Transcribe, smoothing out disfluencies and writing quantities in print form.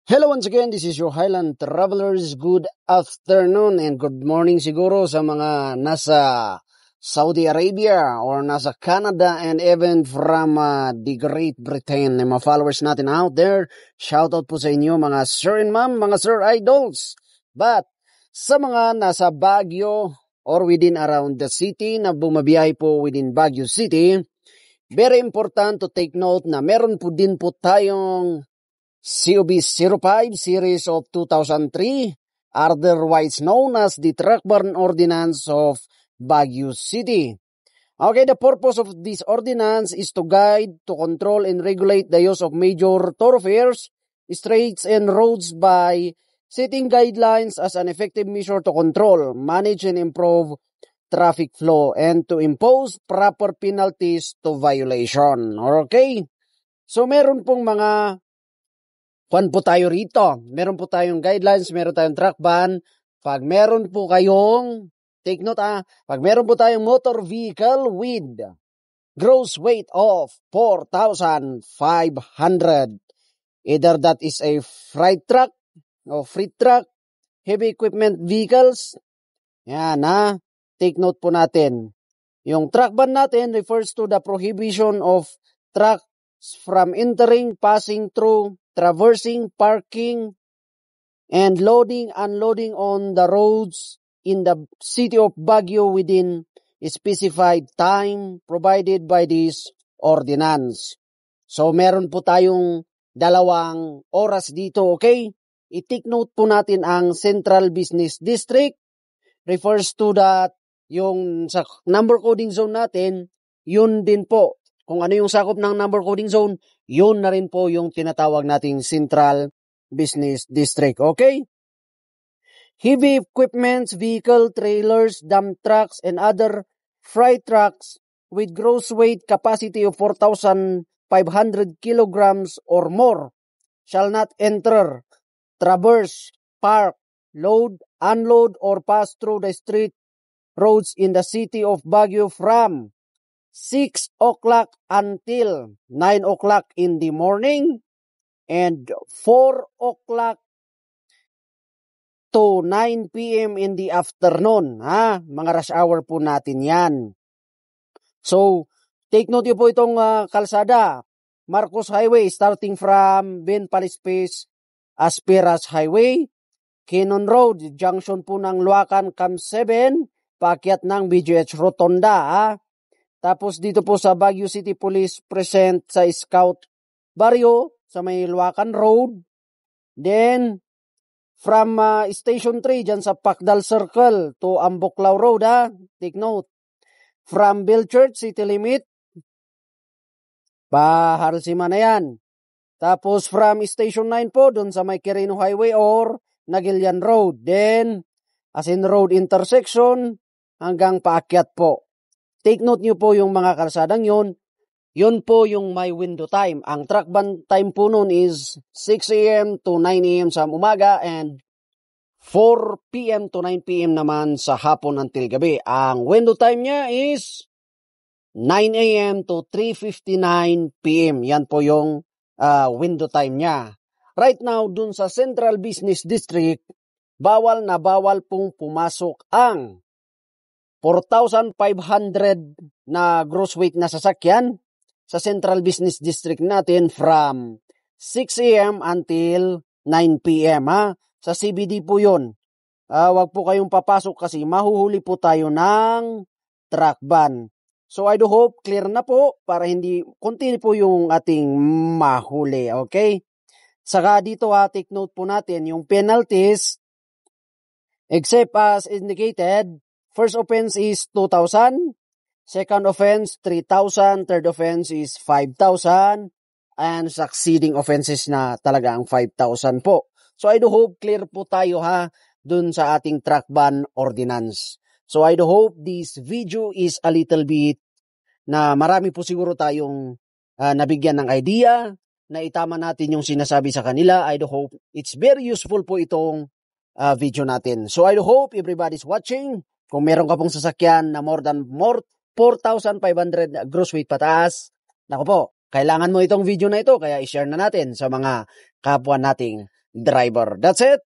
Hello once again, this is your Highland Travelers. Good afternoon and good morning siguro sa mga nasa Saudi Arabia or nasa Canada and even from the Great Britain. Mga followers natin out there, shout out po sa inyo mga sir and ma'am, mga sir idols. But sa mga nasa Baguio or within around the city na bumabiyahe po within Baguio City, very important to take note na meron po din po tayong COB-05 series of 2003, otherwise known as the Truck Ban Ordinance of Baguio City. Okay, the purpose of this ordinance is to guide, to control, and regulate the use of major thoroughfares, streets, and roads by setting guidelines as an effective measure to control, manage, and improve traffic flow, and to impose proper penalties to violation. Okay? So, meron pong mga kwan po tayo rito. Meron po tayong guidelines, meron tayong truck ban. Pag meron po kayong, take note pag meron po tayong motor vehicle with gross weight of 4,500, either that is a freight truck o freight truck, heavy equipment vehicles, yan take note po natin. Yung truck ban natin refers to the prohibition of trucks from entering, passing through, traversing, parking, and loading, unloading on the roads in the city of Baguio within a specified time provided by this ordinance. So, meron po tayong dalawang oras dito, okay? I-take note po natin ang Central Business District. Refers to that, yung sa number coding zone natin, yun din po. Kung ano yung sakop ng number coding zone, yun na rin po yung tinatawag nating Central Business District. Okay? Heavy equipments, vehicle, trailers, dump trucks, and other freight trucks with gross weight capacity of 4,500 kilograms or more shall not enter, traverse, park, load, unload, or pass through the street roads in the city of Baguio from 6 o'clock until 9 o'clock in the morning and 4 o'clock to 9 p.m. in the afternoon. Mga rush hour po natin yan. So, take note po itong kalsada. Marcos Highway starting from Ben Palispace, Asperas Highway, Quezon Road, junction po ng Luacan Cam 7, paakyat ng BGH Rotonda. Tapos dito po sa Baguio City Police present sa Scout Barrio sa may Luacan Road. Then from Station 3 dyan sa Pacdal Circle to Ambuklao Road. Take note. From Bellchurch City Limit, Paharlsima na yan. Tapos from Station 9 po dun sa may Quirino Highway or Nagilian Road. Then Asin Road intersection hanggang paakyat po. Take note nyo po yung mga kalsadang yun. Yun po yung may window time. Ang truck ban time po nun is 6 a.m. to 9 a.m. sa umaga and 4 p.m. to 9 p.m. naman sa hapon until gabi. Ang window time niya is 9 a.m. to 3:59 p.m. Yan po yung window time niya. Right now, dun sa Central Business District, bawal na bawal pong pumasok ang 4,500 na gross weight na sasakyan sa Central Business District natin from 6 a.m. until 9 p.m. Sa CBD po yun. Wag po kayong papasok kasi mahuhuli po tayo ng truck ban. So I do hope clear na po para hindi continue po yung ating mahuli. Okay? Saka dito take note po natin yung penalties except as indicated. First offense is 2,000, second offense 3,000, third offense is 5,000, and succeeding offenses na talaga ang 5,000 po. So I do hope clear po tayo dun sa ating truck ban ordinance. So I do hope this video is a little bit na marami po siguro tayong nabigyan ng idea, na itama natin yung sinasabi sa kanila. I do hope it's very useful po itong video natin. So I do hope everybody's watching. Kung meron ka pong sasakyan na more 4,500 gross weight pataas, naku po, kailangan mo itong video na ito, kaya i-share na natin sa mga kapwa nating driver. That's it.